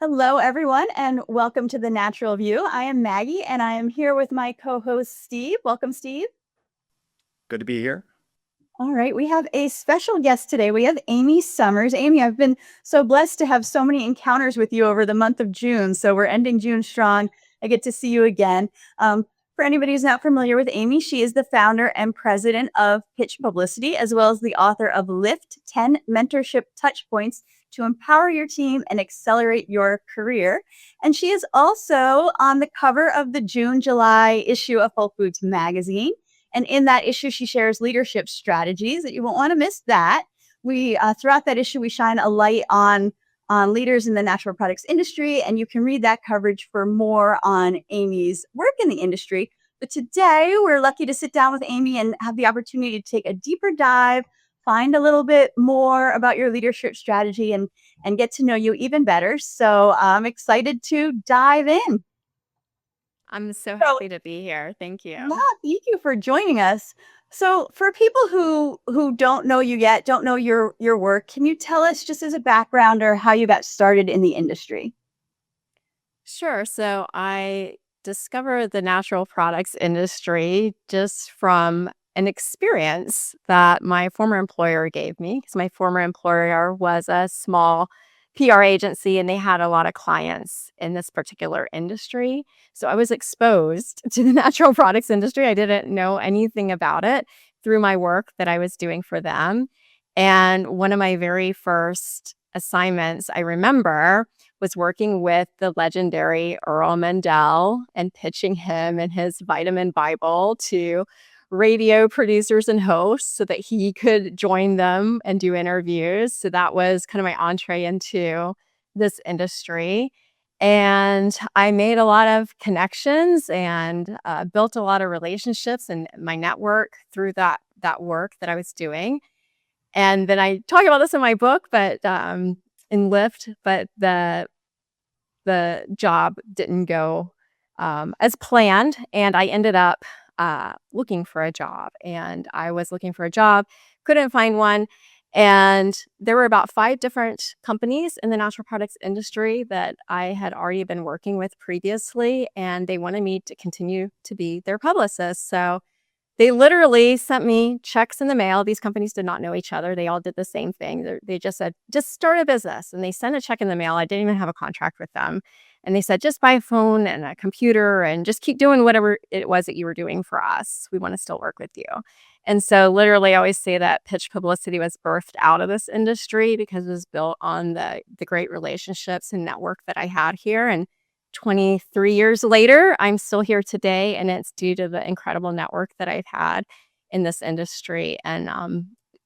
Hello, everyone, and welcome to The Natural View. I am Maggie, and I am here with my co host, Steve. Welcome, Steve. Good to be here. All right, we have a special guest today. We have Amy Summers. Amy, I've been so blessed to have so many encounters with you over the month of June. So we're ending June strong. I get to see you again. For anybody who's not familiar with Amy, she is the founder and president of Pitch Publicity, as well as the author of Lift 10 Mentorship Touchpoints to empower your team and accelerate your career. And she is also on the cover of the June-July issue of WholeFoods Magazine. And in that issue, she shares leadership strategies that you won't want to miss that. We throughout that issue, we shine a light on leaders in the natural products industry, and you can read that coverage for more on Amy's work in the industry. But today, we're lucky to sit down with Amy and have the opportunity to take a deeper dive, find a little bit more about your leadership strategy, and get to know you even better. So I'm excited to dive in. I'm so So, happy to be here. Thank you. thank you for joining us. So, for people who don't know you yet, don't know your work, can you tell us just as a background or how you got started in the industry? Sure. So I discovered the natural products industry just from an experience that my former employer gave me, because my former employer was a small PR agency and they had a lot of clients in this particular industry. So I was exposed to the natural products industry. I didn't know anything about it through my work that I was doing for them. And one of my very first assignments I remember was working with the legendary Earl Mendel and pitching him and his vitamin Bible to radio producers and hosts so that he could join them and do interviews. So that was kind of my entree into this industry. And I made a lot of connections and built a lot of relationships and my network through that work that I was doing. And then I talk about this in my book, but in Lyft, but the job didn't go as planned, and I ended up looking for a job. And I was looking for a job, couldn't find one, and there were about 5 different companies in the natural products industry that I had already been working with previously, and they wanted me to continue to be their publicist. So they literally sent me checks in the mail. These companies did not know each other. They all did the same thing. They just said, just start a business. And they sent a check in the mail. I didn't even have a contract with them. And they said, just buy a phone and a computer and just keep doing whatever it was that you were doing for us. We want to still work with you. And so literally, I always say that Pitch Publicity was birthed out of this industry because it was built on the great relationships and network that I had here. And 23 years later, I'm still here today, and it's due to the incredible network that I've had in this industry and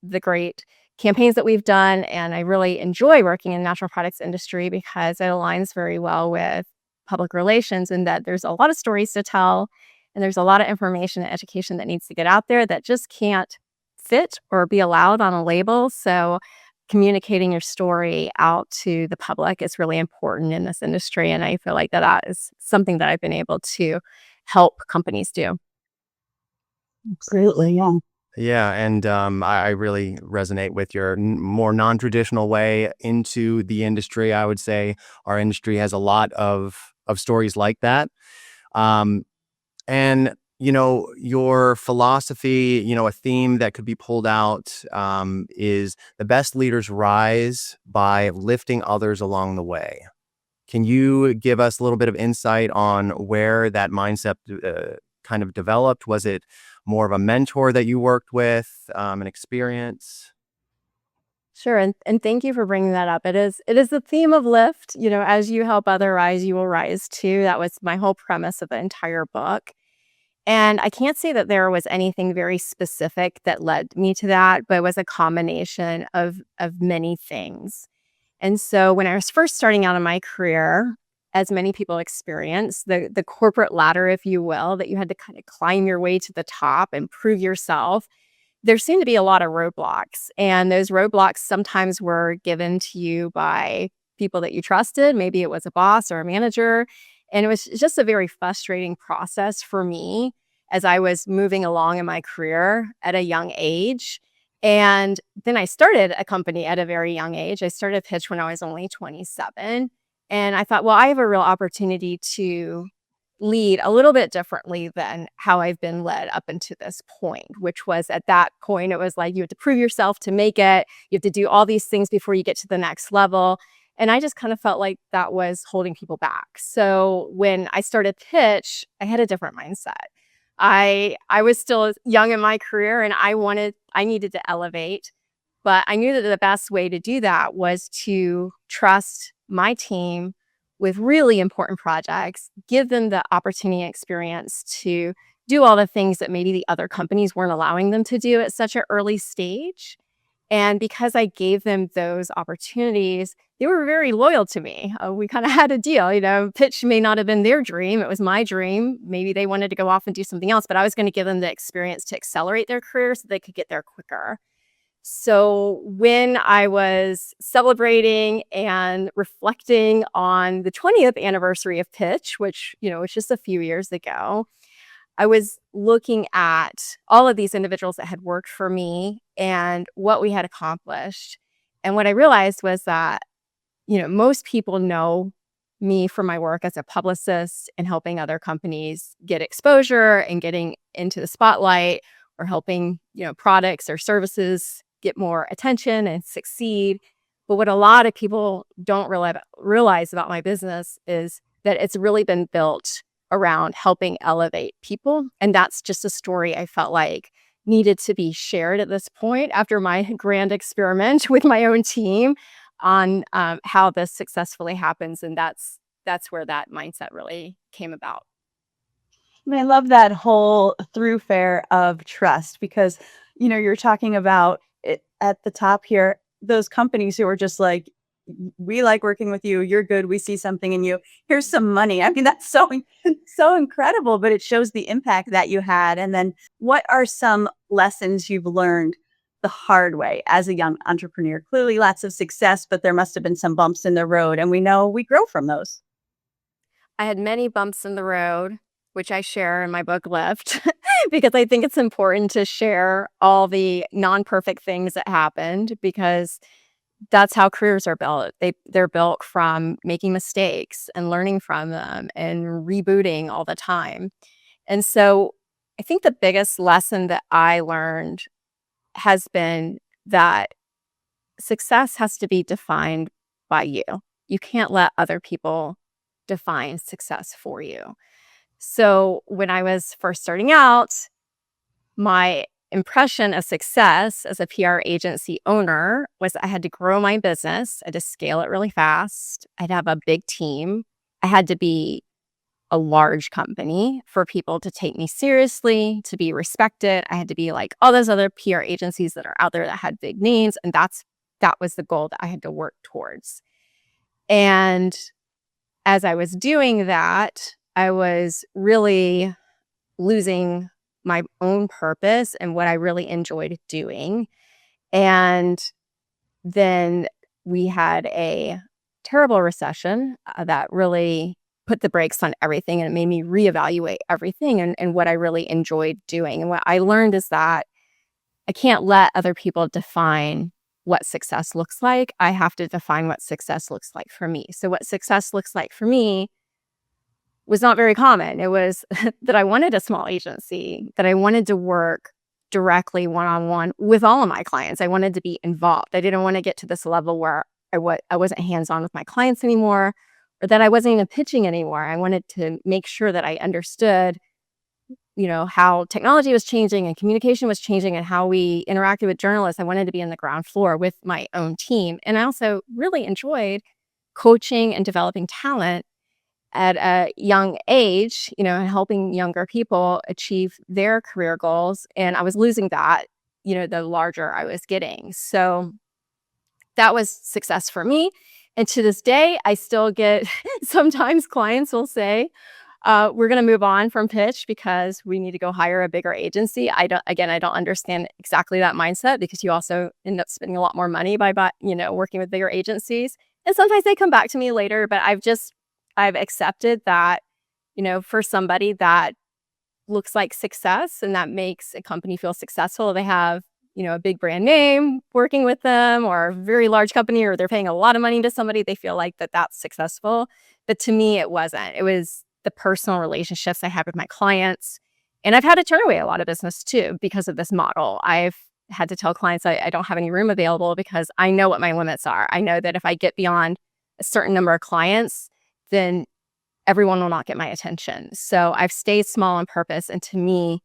the great campaigns that we've done. And I really enjoy working in the natural products industry because it aligns very well with public relations and that there's a lot of stories to tell and there's a lot of information and education that needs to get out there that just can't fit or be allowed on a label. So communicating your story out to the public is really important in this industry. And I feel like that is something that I've been able to help companies do. Absolutely, yeah. Yeah, and I really resonate with your more non-traditional way into the industry. I would say our industry has a lot of stories like that. And your philosophy, a theme that could be pulled out is the best leaders rise by lifting others along the way. Can you give us a little bit of insight on where that mindset kind of developed? Was it more of a mentor that you worked with, an experience? Sure. And thank you for bringing that up. It is the theme of Lyft. As you help other rise, you will rise too. That was my whole premise of the entire book. And I can't say that there was anything very specific that led me to that, but it was a combination of many things. And so when I was first starting out in my career, as many people experience, the corporate ladder, if you will, that you had to kind of climb your way to the top and prove yourself, there seemed to be a lot of roadblocks. And those roadblocks sometimes were given to you by people that you trusted. Maybe it was a boss or a manager. And it was just a very frustrating process for me as I was moving along in my career at a young age. And then I started a company at a very young age. I started Pitch when I was only 27. And I thought, well, I have a real opportunity to lead a little bit differently than how I've been led up until this point, which was at that point, it was like you have to prove yourself to make it. You have to do all these things before you get to the next level. And I just kind of felt like that was holding people back. So when I started Pitch, I had a different mindset. I was still young in my career and I needed to elevate, but I knew that the best way to do that was to trust my team with really important projects, give them the opportunity and experience to do all the things that maybe the other companies weren't allowing them to do at such an early stage. And because I gave them those opportunities, they were very loyal to me. We kind of had a deal, Pitch may not have been their dream. It was my dream. Maybe they wanted to go off and do something else, but I was going to give them the experience to accelerate their career so they could get there quicker. So when I was celebrating and reflecting on the 20th anniversary of Pitch, which, was just a few years ago, I was looking at all of these individuals that had worked for me and what we had accomplished. And what I realized was that, most people know me for my work as a publicist and helping other companies get exposure and getting into the spotlight, or helping, products or services get more attention and succeed. But what a lot of people don't realize about my business is that it's really been built around helping elevate people. And that's just a story I felt like needed to be shared at this point after my grand experiment with my own team on how this successfully happens. And that's where that mindset really came about. And I love that whole thoroughfare of trust because, you're talking about it at the top here, those companies who are just like, we like working with you. You're good. We see something in you. Here's some money. I mean, that's so incredible, but it shows the impact that you had. And then what are some lessons you've learned the hard way as a young entrepreneur? Clearly lots of success, but there must have been some bumps in the road. And we know we grow from those. I had many bumps in the road, which I share in my book Lift, because I think it's important to share all the non-perfect things that happened, because that's how careers are built. They're built from making mistakes and learning from them and rebooting all the time. And so I think the biggest lesson that I learned has been that success has to be defined by you. You can't let other people define success for you. So when I was first starting out, my impression of success as a PR agency owner was I had to grow my business. I had to scale it really fast. I'd have a big team. I had to be a large company for people to take me seriously, to be respected. I had to be like all those other PR agencies that are out there that had big names. And that was the goal that I had to work towards. And as I was doing that, I was really losing my own purpose and what I really enjoyed doing. And then we had a terrible recession that really put the brakes on everything, and it made me reevaluate everything and what I really enjoyed doing. And what I learned is that I can't let other people define what success looks like. I have to define what success looks like for me. So what success looks like for me was not very common. It was that I wanted a small agency, that I wanted to work directly one-on-one with all of my clients. I wanted to be involved. I didn't want to get to this level where I wasn't hands-on with my clients anymore, or that I wasn't even pitching anymore. I wanted to make sure that I understood, how technology was changing and communication was changing and how we interacted with journalists. I wanted to be on the ground floor with my own team. And I also really enjoyed coaching and developing talent at a young age, and helping younger people achieve their career goals. And I was losing that, the larger I was getting. So that was success for me. And to this day, I still get, sometimes clients will say, we're going to move on from Pitch because we need to go hire a bigger agency. I don't understand exactly that mindset, because you also end up spending a lot more money by working with bigger agencies. And sometimes they come back to me later, but I've accepted that, for somebody that looks like success and that makes a company feel successful, they have a big brand name working with them, or a very large company, or they're paying a lot of money to somebody, they feel like that's successful. But to me, it wasn't. It was the personal relationships I had with my clients. And I've had to turn away a lot of business too because of this model. I've had to tell clients I don't have any room available because I know what my limits are. I know that if I get beyond a certain number of clients, then everyone will not get my attention. So I've stayed small on purpose. And to me,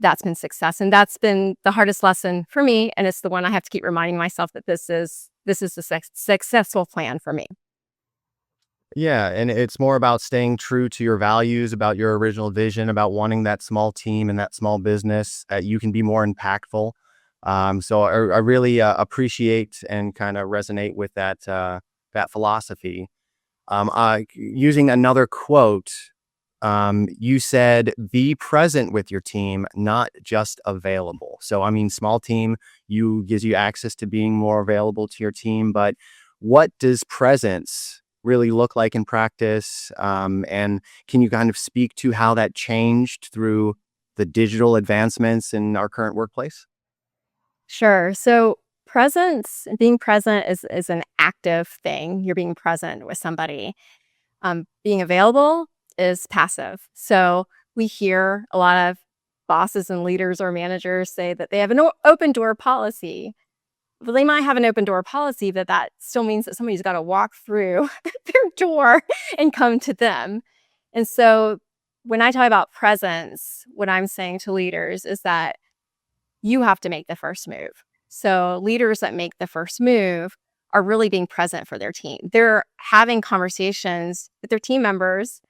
that's been success. And that's been the hardest lesson for me. And it's the one I have to keep reminding myself that this is the successful plan for me. Yeah, and it's more about staying true to your values, about your original vision, about wanting that small team and that small business that you can be more impactful. So I really appreciate and kind of resonate with that philosophy. Using another quote, you said, "Be present with your team, not just available." So, I mean, small team gives you access to being more available to your team, but what does presence really look like in practice? And can you kind of speak to how that changed through the digital advancements in our current workplace? Sure. So being present is an active thing. You're being present with somebody. Being available is passive. So we hear a lot of bosses and leaders or managers say that they have an open door policy. Well, they might have an open door policy, but that still means that somebody's got to walk through their door and come to them. And so when I talk about presence, what I'm saying to leaders is that you have to make the first move. So leaders that make the first move are really being present for their team. They're having conversations with their team members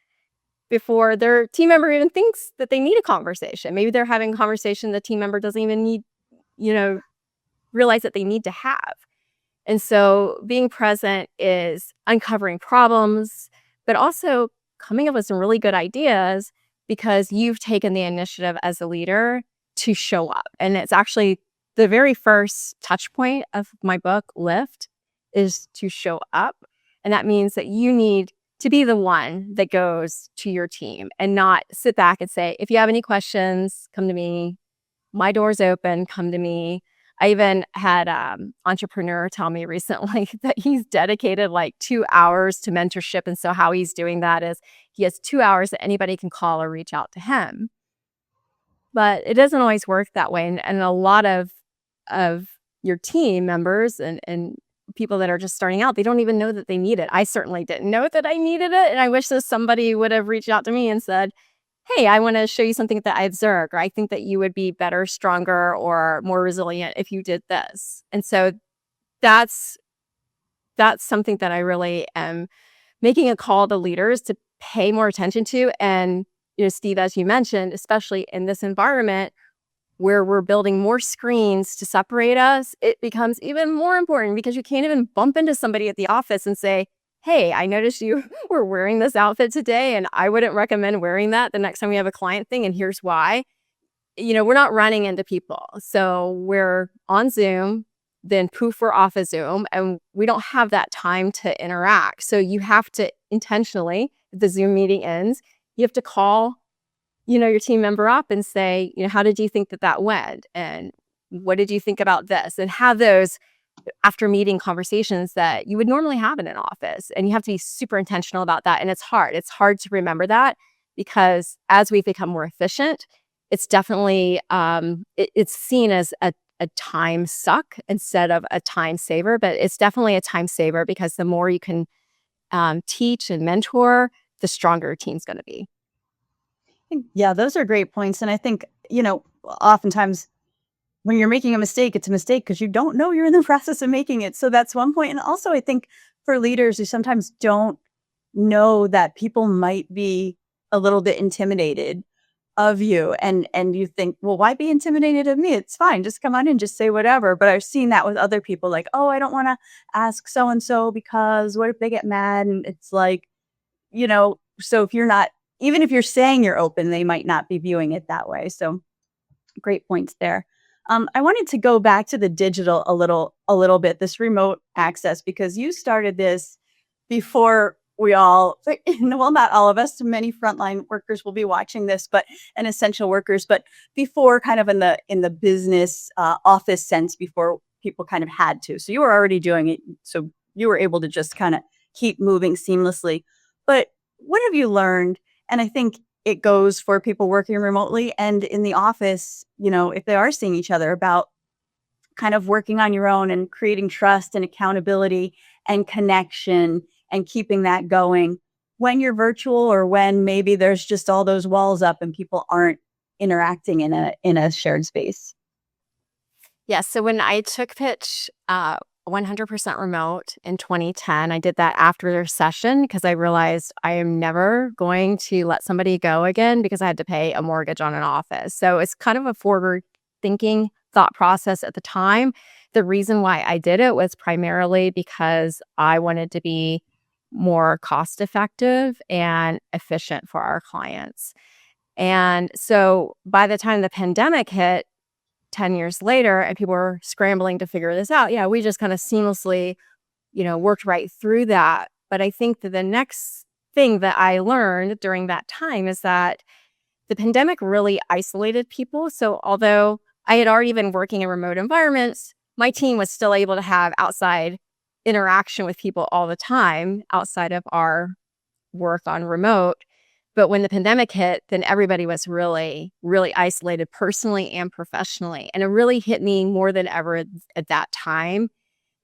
before their team member even thinks that they need a conversation. Maybe they're having a conversation the team member doesn't even need, realize that they need to have. And so being present is uncovering problems, but also coming up with some really good ideas because you've taken the initiative as a leader to show up. And it's actually the very first touch point of my book, Lift, is to show up. And that means that you need to be the one that goes to your team and not sit back and say, if you have any questions, come to me. My door's open, come to me. I even had an entrepreneur tell me recently that he's dedicated like 2 hours to mentorship. And so how he's doing that is he has 2 hours that anybody can call or reach out to him. But it doesn't always work that way. And a lot of your team members and people that are just starting out, they don't even know that they need it. I certainly didn't know that I needed it. And I wish that somebody would have reached out to me and said, hey, I want to show you something that I observed, or I think that you would be better, stronger, or more resilient if you did this. And so that's something that I really am making a call to leaders to pay more attention to. And, Steve, as you mentioned, especially in this environment where we're building more screens to separate us, it becomes even more important because you can't even bump into somebody at the office and say, hey, I noticed you were wearing this outfit today, and I wouldn't recommend wearing that the next time we have a client thing, and here's why. We're not running into people. So we're on Zoom, then poof, we're off of Zoom, and we don't have that time to interact. So you have to intentionally, if the Zoom meeting ends, you have to call, your team member up and say, how did you think that went? And what did you think about this? And have those after meeting conversations that you would normally have in an office. And you have to be super intentional about that. And it's hard. It's hard to remember that because as we've become more efficient, it's definitely, it's seen as a time suck instead of a time saver. But it's definitely a time saver because the more you can teach and mentor, the stronger your team's going to be. Yeah, those are great points. And I think, oftentimes when you're making a mistake, it's a mistake because you don't know you're in the process of making it. So that's one point. And also, I think for leaders who sometimes don't know that people might be a little bit intimidated of you, and you think, well, why be intimidated of me? It's fine. Just come on in, just say whatever. But I've seen that with other people, like, oh, I don't want to ask so and so because what if they get mad? And it's like, so if you're not, even if you're saying you're open, they might not be viewing it that way. So great points there. I wanted to go back to the digital a little bit, this remote access, because you started this before we all, well, not all of us, many frontline workers will be watching this, but and essential workers, but before kind of in the business office sense, before people kind of had to. So you were already doing it. So you were able to just kind of keep moving seamlessly. But what have you learned? And I think it goes for people working remotely and in the office, if they are seeing each other, about kind of working on your own and creating trust and accountability and connection and keeping that going when you're virtual, or when maybe there's just all those walls up and people aren't interacting in a shared space. Yeah, so when I took Pitch 100% remote in 2010, I did that after their session because I realized I am never going to let somebody go again because I had to pay a mortgage on an office. So it's kind of a forward thinking thought process at the time. The reason why I did it was primarily because I wanted to be more cost effective and efficient for our clients. And so by the time the pandemic hit, 10 years later, and people were scrambling to figure this out, yeah, we just kind of seamlessly, worked right through that. But I think that the next thing that I learned during that time is that the pandemic really isolated people. So although I had already been working in remote environments, my team was still able to have outside interaction with people all the time outside of our work on remote. But when the pandemic hit, then everybody was really, really isolated personally and professionally. And it really hit me more than ever at that time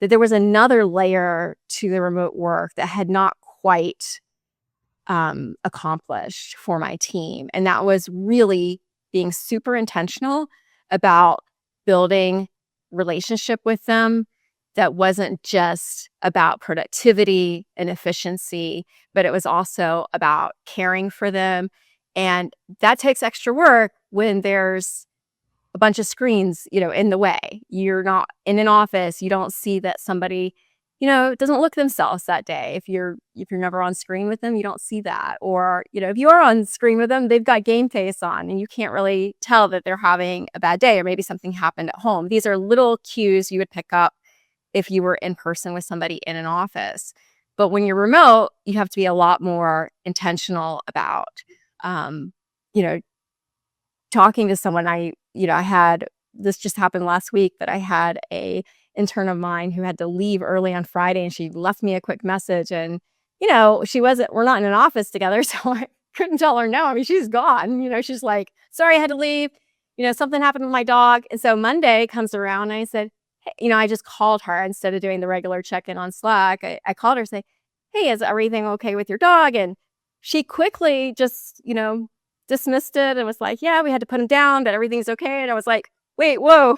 that there was another layer to the remote work that had not quite accomplished for my team. And that was really being super intentional about building relationship with them that wasn't just about productivity and efficiency, but it was also about caring for them. And that takes extra work when there's a bunch of screens, in the way. You're not in an office, you don't see that somebody, doesn't look themselves that day. If you're never on screen with them, you don't see that. Or, if you are on screen with them, they've got game face on and you can't really tell that they're having a bad day or maybe something happened at home. These are little cues you would pick up if you were in person with somebody in an office. But when you're remote, you have to be a lot more intentional about, you know, talking to someone. I had, this just happened last week, but I had a intern of mine who had to leave early on Friday, and she left me a quick message, and, we're not in an office together. So I couldn't tell her no. I mean, she's gone, she's like, sorry, I had to leave. Something happened with my dog. And so Monday comes around and I said, hey, I just called her instead of doing the regular check-in on Slack. I called her and say, hey, is everything okay with your dog? And she quickly just, dismissed it and was like, yeah, we had to put him down, but everything's okay. And I was like, wait, whoa,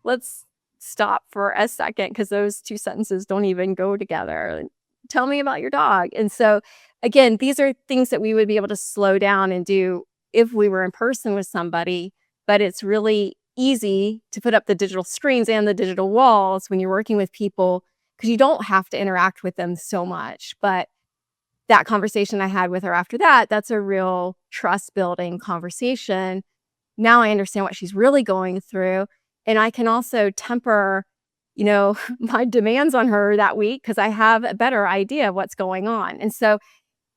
let's stop for a second, because those two sentences don't even go together. Tell me about your dog. And so, again, these are things that we would be able to slow down and do if we were in person with somebody, but it's really easy to put up the digital screens and the digital walls when you're working with people, because you don't have to interact with them so much. But that conversation I had with her after that, that's a real trust building conversation. Now I understand what she's really going through. And I can also temper, my demands on her that week, because I have a better idea of what's going on. And so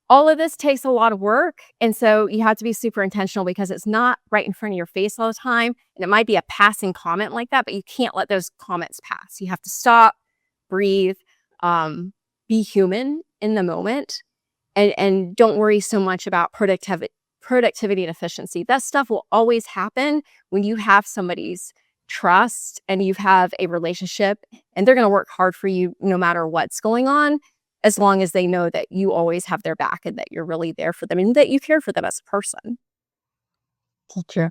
all of this takes a lot of work. And so you have to be super intentional, because it's not right in front of your face all the time. And it might be a passing comment like that, but you can't let those comments pass. You have to stop, breathe, be human in the moment, and don't worry so much about productivity and efficiency. That stuff will always happen when you have somebody's trust and you have a relationship, and they're going to work hard for you no matter what's going on, as long as they know that you always have their back and that you're really there for them and that you care for them as a person. True.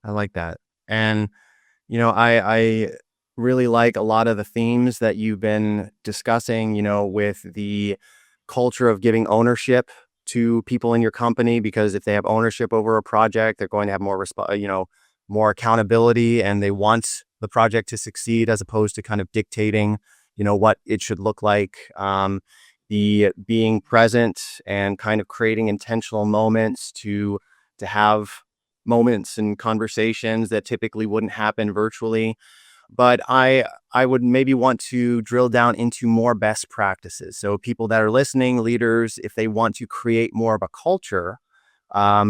I like that. And, I really like a lot of the themes that you've been discussing, with the culture of giving ownership to people in your company, because if they have ownership over a project, they're going to have more more accountability, and they want the project to succeed, as opposed to kind of dictating, what it should look like. The being present and kind of creating intentional moments to have moments and conversations that typically wouldn't happen virtually. but I would maybe want to drill down into more best practices. So people that are listening, leaders, if they want to create more of a culture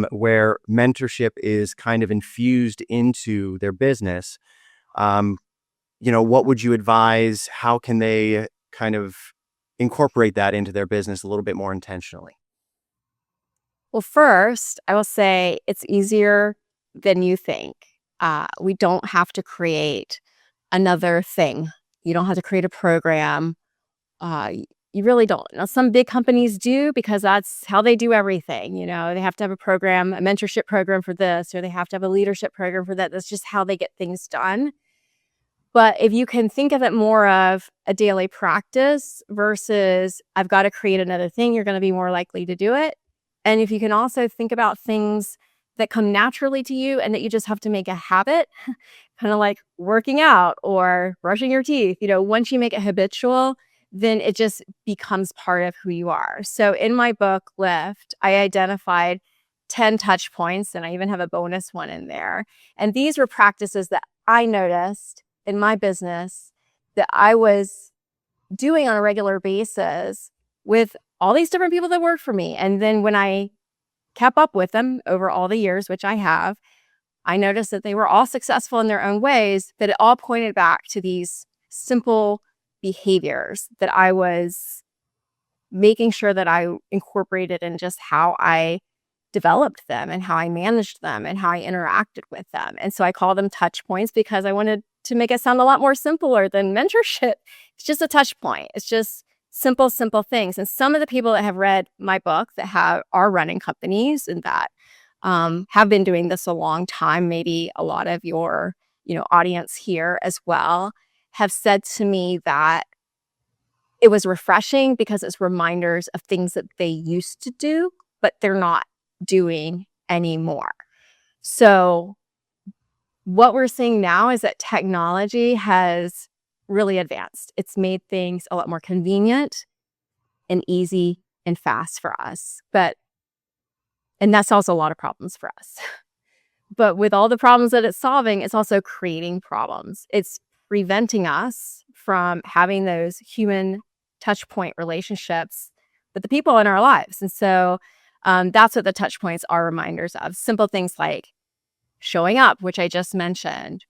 where mentorship is kind of infused into their business, what would you advise? How can they kind of incorporate that into their business a little bit more intentionally? Well, first, I will say it's easier than you think. We don't have to create another thing. You don't have to create a program. You really don't. Now, some big companies do because that's how they do everything. They have to have a program, a mentorship program for this, or they have to have a leadership program for that. That's just how they get things done. But if you can think of it more of a daily practice versus I've got to create another thing, you're going to be more likely to do it. And if you can also think about things that come naturally to you and that you just have to make a habit, kind of like working out or brushing your teeth, once you make it habitual, then it just becomes part of who you are. So in my book, Lift, I identified 10 touch points, and I even have a bonus one in there. And these were practices that I noticed in my business that I was doing on a regular basis with all these different people that work for me. And then when I kept up with them over all the years, which I have, I noticed that they were all successful in their own ways, but it all pointed back to these simple behaviors that I was making sure that I incorporated in just how I developed them and how I managed them and how I interacted with them. And so I call them touch points because I wanted to make it sound a lot more simpler than mentorship. It's just a touch point. It's just simple things. And some of the people that have read my book that are running companies and that have been doing this a long time, maybe a lot of your audience here as well, have said to me that it was refreshing because it's reminders of things that they used to do, but they're not doing anymore. So what we're seeing now is that technology has really advanced. It's made things a lot more convenient and easy and fast for us. And that solves a lot of problems for us. But with all the problems that it's solving, it's also creating problems. It's preventing us from having those human touch point relationships with the people in our lives. And so that's what the touch points are reminders of. Simple things like showing up, which I just mentioned.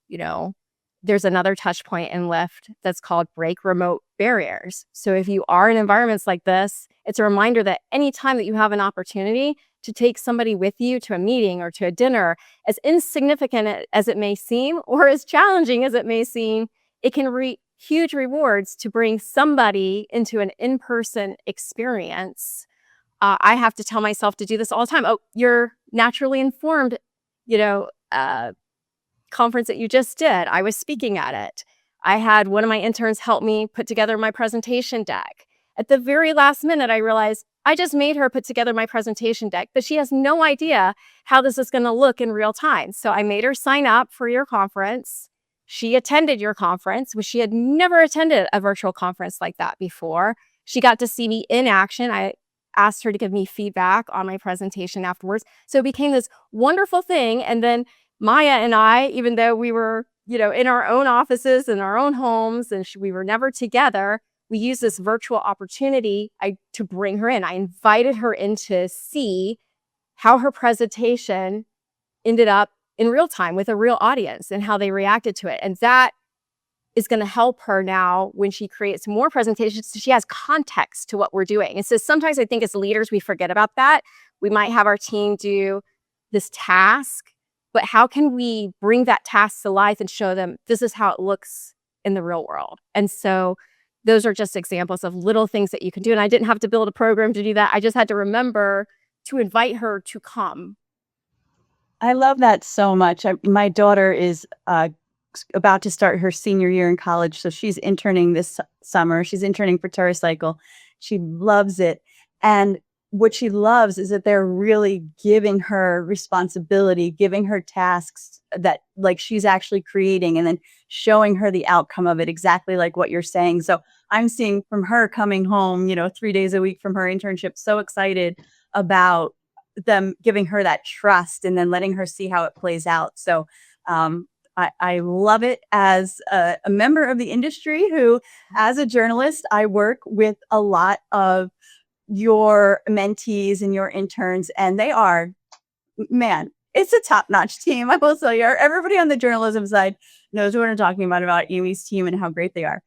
There's another touch point in Lyft that's called break remote barriers. So if you are in environments like this, it's a reminder that anytime that you have an opportunity to take somebody with you to a meeting or to a dinner, as insignificant as it may seem, or as challenging as it may seem, it can reap huge rewards to bring somebody into an in-person experience. I have to tell myself to do this all the time. Oh, you're naturally informed, conference that you just did. I was speaking at it. I had one of my interns help me put together my presentation deck. At the very last minute, I realized I just made her put together my presentation deck, but she has no idea how this is going to look in real time. So I made her sign up for your conference. She attended your conference, which she had never attended a virtual conference like that before. She got to see me in action. I asked her to give me feedback on my presentation afterwards. So it became this wonderful thing. And then Maya and I, even though we were, in our own offices, in our own homes, and we were never together, we used this virtual opportunity to bring her in. I invited her in to see how her presentation ended up in real time with a real audience and how they reacted to it. And that is going to help her now when she creates more presentations, so she has context to what we're doing. And so sometimes I think as leaders, we forget about that. We might have our team do this task, but how can we bring that task to life and show them this is how it looks in the real world? And so those are just examples of little things that you can do. And I didn't have to build a program to do that. I just had to remember to invite her to come. I love that so much. My daughter is about to start her senior year in college, so she's interning this summer. She's interning for TerraCycle. She loves it. And what she loves is that they're really giving her responsibility, giving her tasks that like she's actually creating and then showing her the outcome of it, exactly like what you're saying. So I'm seeing from her coming home, 3 days a week from her internship, so excited about them giving her that trust and then letting her see how it plays out. So I love it as a member of the industry who, as a journalist, I work with a lot of your mentees and your interns, and they are, man, it's a top-notch team. I will tell you, everybody on the journalism side knows what I'm talking about Amy's team and how great they are.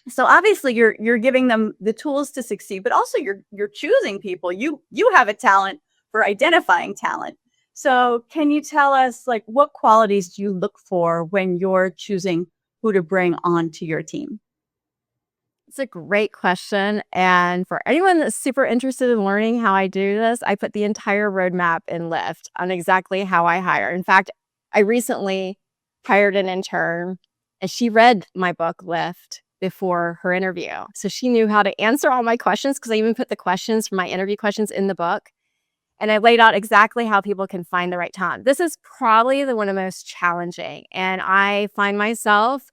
So obviously you're giving them the tools to succeed, but also you're choosing people. You have a talent for identifying talent. So can you tell us, like, what qualities do you look for when you're choosing who to bring onto your team? It's a great question. And for anyone that's super interested in learning how I do this, I put the entire roadmap in Lyft on exactly how I hire. In fact, I recently hired an intern and she read my book, Lyft, before her interview. So she knew how to answer all my questions because I even put the questions for my interview questions in the book. And I laid out exactly how people can find the right talent. This is probably the one of the most challenging. And I find myself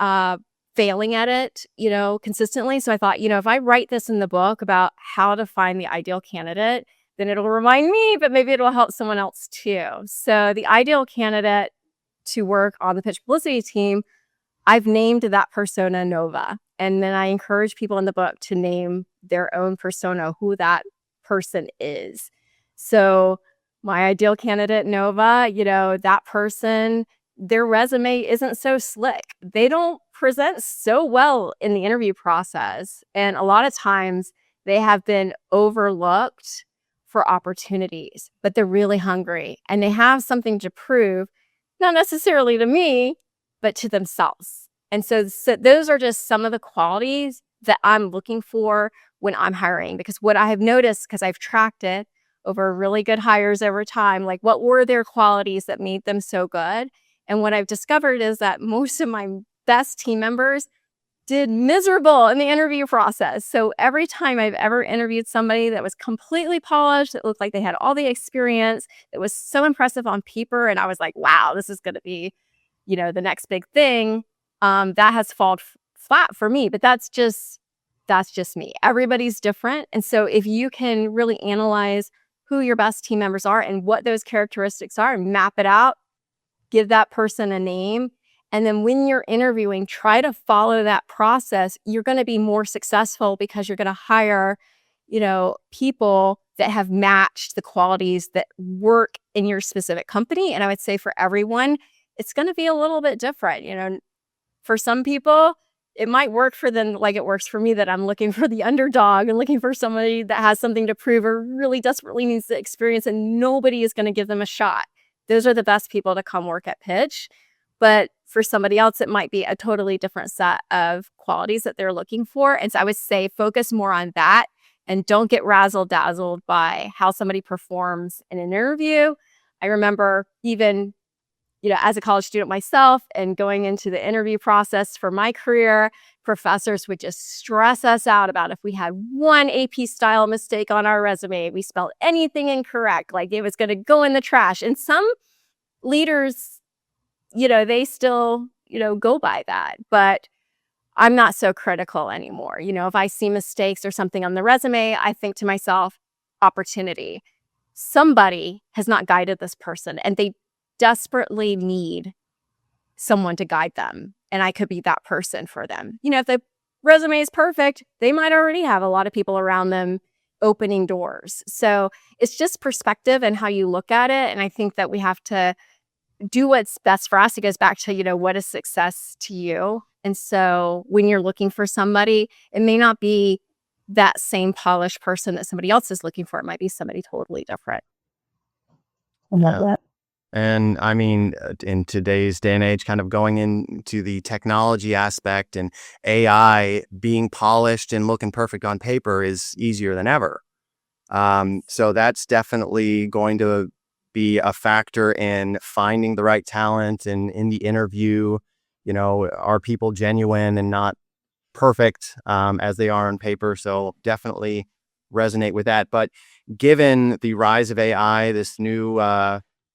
uh, failing at it, consistently. So I thought, if I write this in the book about how to find the ideal candidate, then it'll remind me, but maybe it'll help someone else too. So the ideal candidate to work on the Pitch Publicity team, I've named that persona Nova. And then I encourage people in the book to name their own persona, who that person is. So my ideal candidate, Nova, that person, their resume isn't so slick. They don't present so well in the interview process. And a lot of times they have been overlooked for opportunities, but they're really hungry and they have something to prove, not necessarily to me, but to themselves. And so those are just some of the qualities that I'm looking for when I'm hiring, because what I have noticed, because I've tracked it over really good hires over time, like what were their qualities that made them so good? And what I've discovered is that most of my best team members did miserable in the interview process. So every time I've ever interviewed somebody that was completely polished, that looked like they had all the experience, that was so impressive on paper, and I was like, wow, this is going to be, the next big thing, that has fallen flat for me. But that's just me. Everybody's different. And so if you can really analyze who your best team members are and what those characteristics are and map it out, give that person a name, and then when you're interviewing, try to follow that process, you're going to be more successful because you're going to hire, people that have matched the qualities that work in your specific company. And I would say for everyone, it's going to be a little bit different. For some people, it might work for them like it works for me, that I'm looking for the underdog and looking for somebody that has something to prove or really desperately needs the experience, and nobody is going to give them a shot. Those are the best people to come work at Pitch. But for somebody else, it might be a totally different set of qualities that they're looking for. And so I would say focus more on that and don't get razzle-dazzled by how somebody performs in an interview. I remember even, as a college student myself and going into the interview process for my career, professors would just stress us out about if we had one AP style mistake on our resume, we spelled anything incorrect, like it was going to go in the trash. And some leaders, they still, go by that. But I'm not so critical anymore. If I see mistakes or something on the resume, I think to myself, opportunity. Somebody has not guided this person and they desperately need someone to guide them. And I could be that person for them. If the resume is perfect, they might already have a lot of people around them opening doors. So it's just perspective and how you look at it. And I think that we have to do what's best for us. It goes back to, what is success to you? And so when you're looking for somebody, it may not be that same polished person that somebody else is looking for. It might be somebody totally different. I love that. And I mean, in today's day and age, kind of going into the technology aspect and AI, being polished and looking perfect on paper is easier than ever. So that's definitely going to be a factor in finding the right talent and in the interview. Are people genuine and not perfect as they are on paper? So definitely resonate with that. But given the rise of AI, this new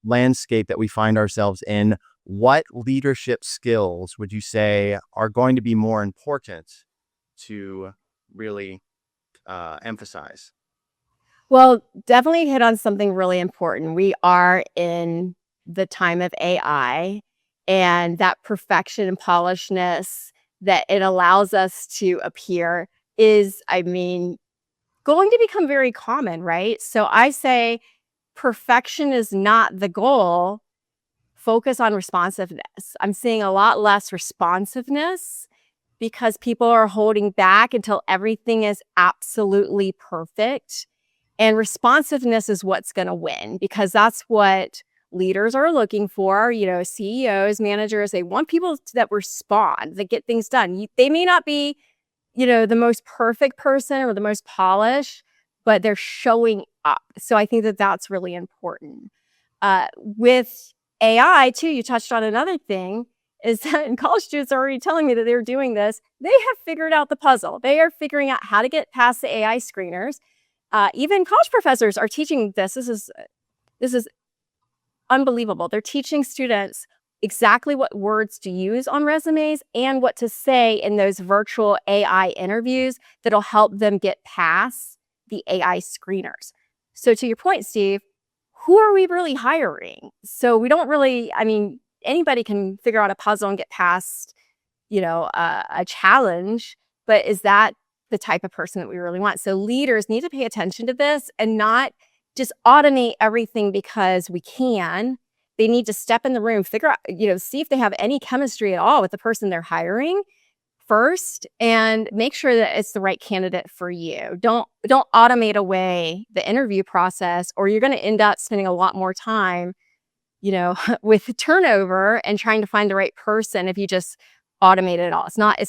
landscape that we find ourselves in, what leadership skills would you say are going to be more important to really emphasize? Well, definitely hit on something really important. We are in the time of AI and that perfection and polishedness that it allows us to appear is, I mean, going to become very common, right? So I say perfection is not the goal. Focus on responsiveness. I'm seeing a lot less responsiveness because people are holding back until everything is absolutely perfect. And responsiveness is what's going to win because that's what leaders are looking for. You know, CEOs, managers, they want people that respond, that get things done. They may not be, you know, the most perfect person or the most polished, but they're showing up. So I think that that's really important. With AI too, you touched on another thing is that, and college students are already telling me that they're doing this. They have figured out the puzzle. They are figuring out how to get past the AI screeners. Even college professors are teaching this. This is unbelievable. They're teaching students exactly what words to use on resumes and what to say in those virtual AI interviews that'll help them get past the AI screeners. So to your point, Steve, who are we really hiring? So we don't really, I mean, anybody can figure out a puzzle and get past, you know, a challenge, but is that the type of person that we really want? So leaders need to pay attention to this and not just automate everything because we can. They need to step in the room, figure out, you know, see if they have any chemistry at all with the person they're hiring first, and make sure that it's the right candidate for you. Don't automate away the interview process, or you're going to end up spending a lot more time, you know, with turnover and trying to find the right person if you just automate it all. It's not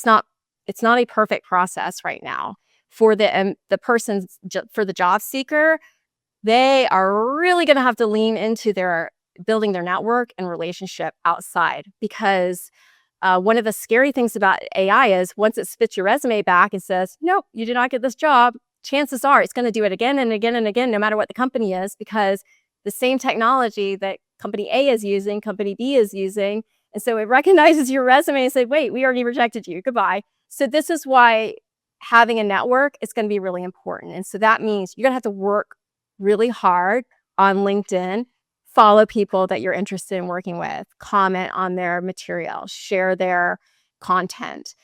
a perfect process right now for the person, for the job seeker. They are really going to have to lean into their building their network and relationship outside, because one of the scary things about AI is once it spits your resume back and says, nope, you did not get this job, chances are it's going to do it again and again and again, no matter what the company is, because the same technology that company A is using, company B is using. And so it recognizes your resume and says, wait, we already rejected you. Goodbye. So this is why having a network is going to be really important. And so that means you're going to have to work really hard on LinkedIn, follow people that you're interested in working with, comment on their material, share their content,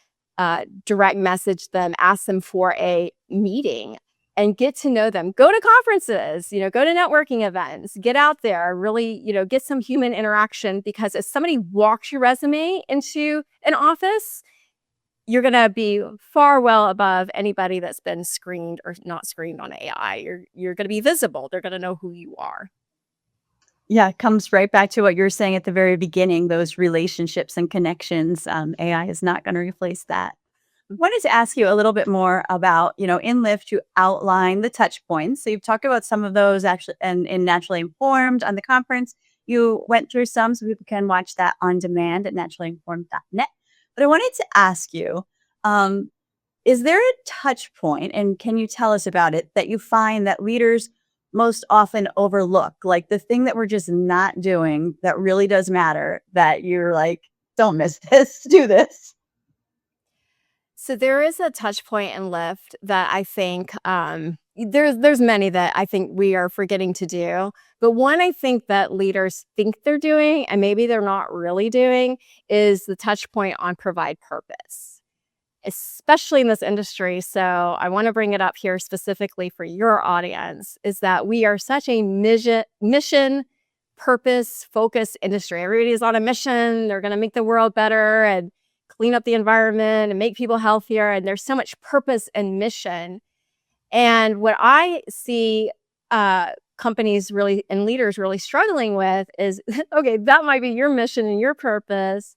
direct message them, ask them for a meeting and get to know them. Go to conferences, you know, go to networking events, get out there, really, you know, get some human interaction, because if somebody walks your resume into an office, you're going to be far well above anybody that's been screened or not screened on AI. You're going to be visible. They're going to know who you are. Yeah, it comes right back to what you were saying at the very beginning, those relationships and connections. AI is not going to replace that. I wanted to ask you a little bit more about, you know, in Lyft, you outline the touch points. So you've talked about some of those actually, and in Naturally Informed on the conference, you went through some, so people can watch that on demand at naturallyinformed.net. But I wanted to ask you, is there a touch point, and can you tell us about it, that you find that leaders most often overlook, like the thing that we're just not doing that really does matter, that you're like, don't miss this, do this? So there is a touch point in Lyft that I think there's many that I think we are forgetting to do. But one I think that leaders think they're doing and maybe they're not really doing is the touch point on provide purpose, especially in this industry. So I want to bring it up here specifically for your audience, is that we are such a mission purpose focused industry. Everybody is on a mission. They're going to make the world better and clean up the environment and make people healthier. And there's so much purpose and mission. And what I see companies really and leaders really struggling with is, okay, that might be your mission and your purpose,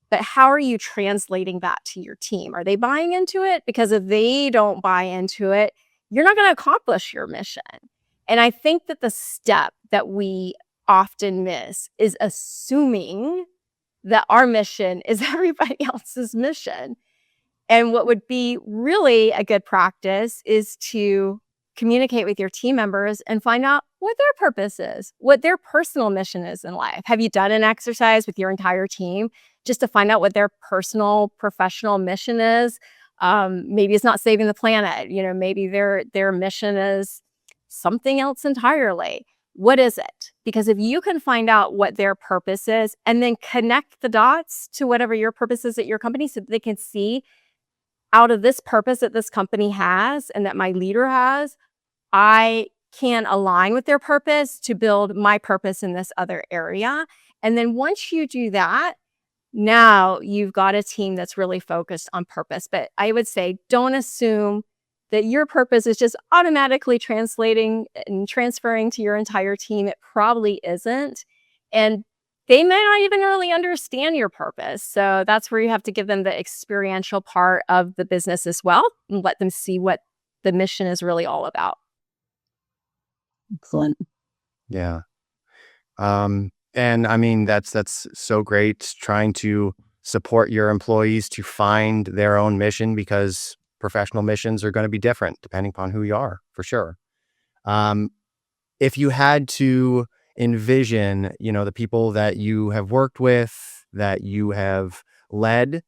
but how are you translating that to your team? Are they buying into it? Because if they don't buy into it, you're not going to accomplish your mission. And I think that the step that we often miss is assuming that our mission is everybody else's mission. And what would be really a good practice is to communicate with your team members and find out what their purpose is, what their personal mission is in life. Have you done an exercise with your entire team just to find out what their personal, professional mission is? Maybe it's not saving the planet. Maybe their mission is something else entirely. What is it? Because if you can find out what their purpose is and then connect the dots to whatever your purpose is at your company so that they can see out of this purpose that this company has and that my leader has, I can align with their purpose to build my purpose in this other area. And then once you do that, now you've got a team that's really focused on purpose. But I would say don't assume that your purpose is just automatically translating and transferring to your entire team. It probably isn't. And they may not even really understand your purpose. So that's where you have to give them the experiential part of the business as well and let them see what the mission is really all about. Excellent. Yeah. And I mean, that's so great, trying to support your employees to find their own mission, because professional missions are going to be different depending upon who you are, for sure. If you had to envision, the people that you have worked with, that you have led,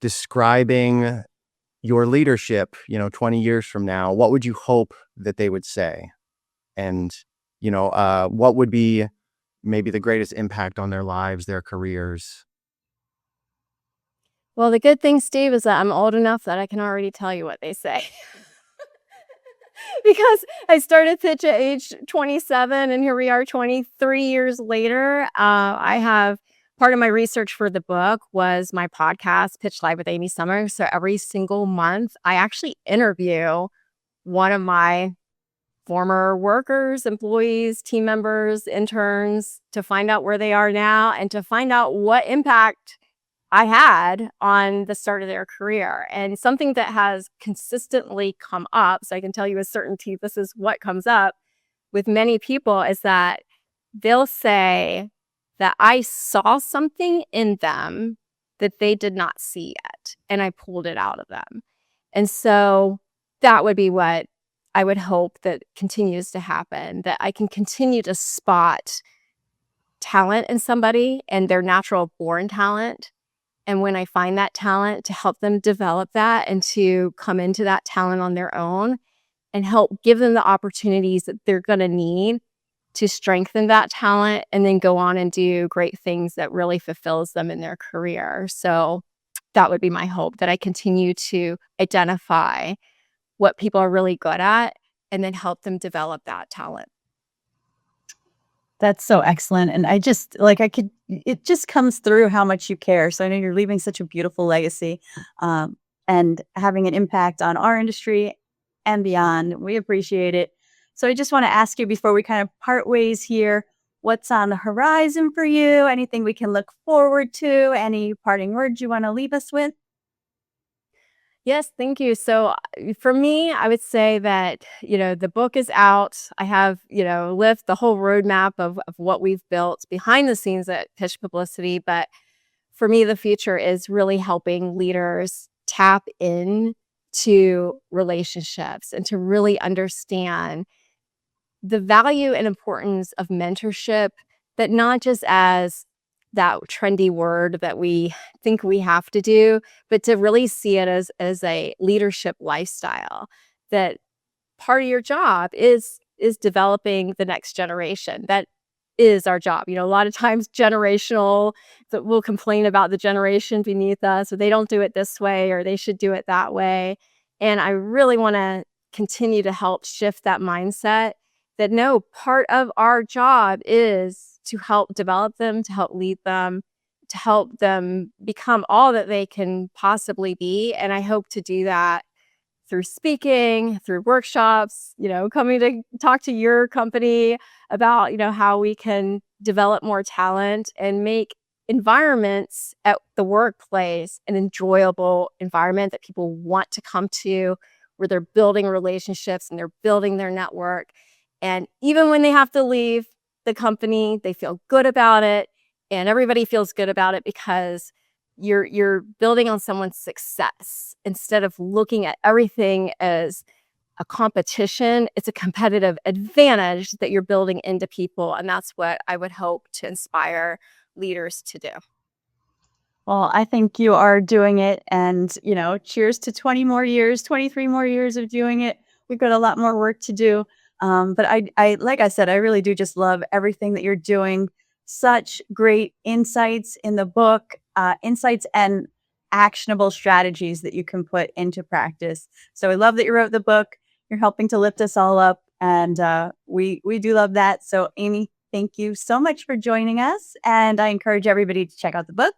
describing your leadership, 20 years from now, what would you hope that they would say? And, what would be maybe the greatest impact on their lives, their careers? Well, the good thing, Steve, is that I'm old enough that I can already tell you what they say. Because I started Pitch at age 27, and here we are 23 years later. I have part of my research for the book was my podcast, Pitch Live with Amy Summers. So every single month, I actually interview one of my former workers, employees, team members, interns to find out where they are now and to find out what impact I had on the start of their career. And something that has consistently come up, so I can tell you with certainty this is what comes up with many people, is that they'll say that I saw something in them that they did not see yet, and I pulled it out of them. And so that would be what I would hope that continues to happen, that I can continue to spot talent in somebody and their natural born talent. And when I find that talent, to help them develop that and to come into that talent on their own and help give them the opportunities that they're going to need to strengthen that talent and then go on and do great things that really fulfills them in their career. So that would be my hope, that I continue to identify what people are really good at and then help them develop that talent. That's so excellent. And it just comes through how much you care. So I know you're leaving such a beautiful legacy, and having an impact on our industry and beyond. We appreciate it. So I just want to ask you before we kind of part ways here, what's on the horizon for you? Anything we can look forward to? Any parting words you want to leave us with? Yes, thank you. So for me, I would say that, the book is out. I have, lived the whole roadmap of what we've built behind the scenes at Pitch Publicity. But for me, the future is really helping leaders tap in to relationships and to really understand the value and importance of mentorship, that not just as that trendy word that we think we have to do, but to really see it as a leadership lifestyle, that part of your job is developing the next generation. That is our job. A lot of times generational, that we'll complain about the generation beneath us, or they don't do it this way, or they should do it that way. And I really want to continue to help shift that mindset, that no, part of our job is to help develop them, to help lead them, to help them become all that they can possibly be. And I hope to do that through speaking, through workshops, coming to talk to your company about, how we can develop more talent and make environments at the workplace an enjoyable environment that people want to come to, where they're building relationships and they're building their network. And even when they have to leave the company, they feel good about it, and everybody feels good about it, because you're building on someone's success instead of looking at everything as a competition. It's a competitive advantage that you're building into people, and that's what I would hope to inspire leaders to do. Well, I think you are doing it, and cheers to 20 more years, 23 more years of doing it. We've got a lot more work to do. But I, like I said, I really do just love everything that you're doing. Such great insights in the book, insights and actionable strategies that you can put into practice. So I love that you wrote the book. You're helping to lift us all up, and we do love that. So Amy, thank you so much for joining us, and I encourage everybody to check out the book,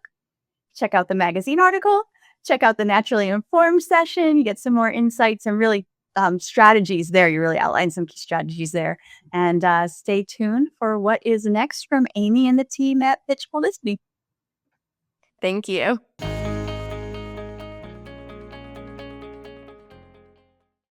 check out the magazine article, check out the Naturally Informed session. You get some more insights and really strategies there. You really outline some key strategies there. And stay tuned for what is next from Amy and the team at Pitch Publicity. Thank you.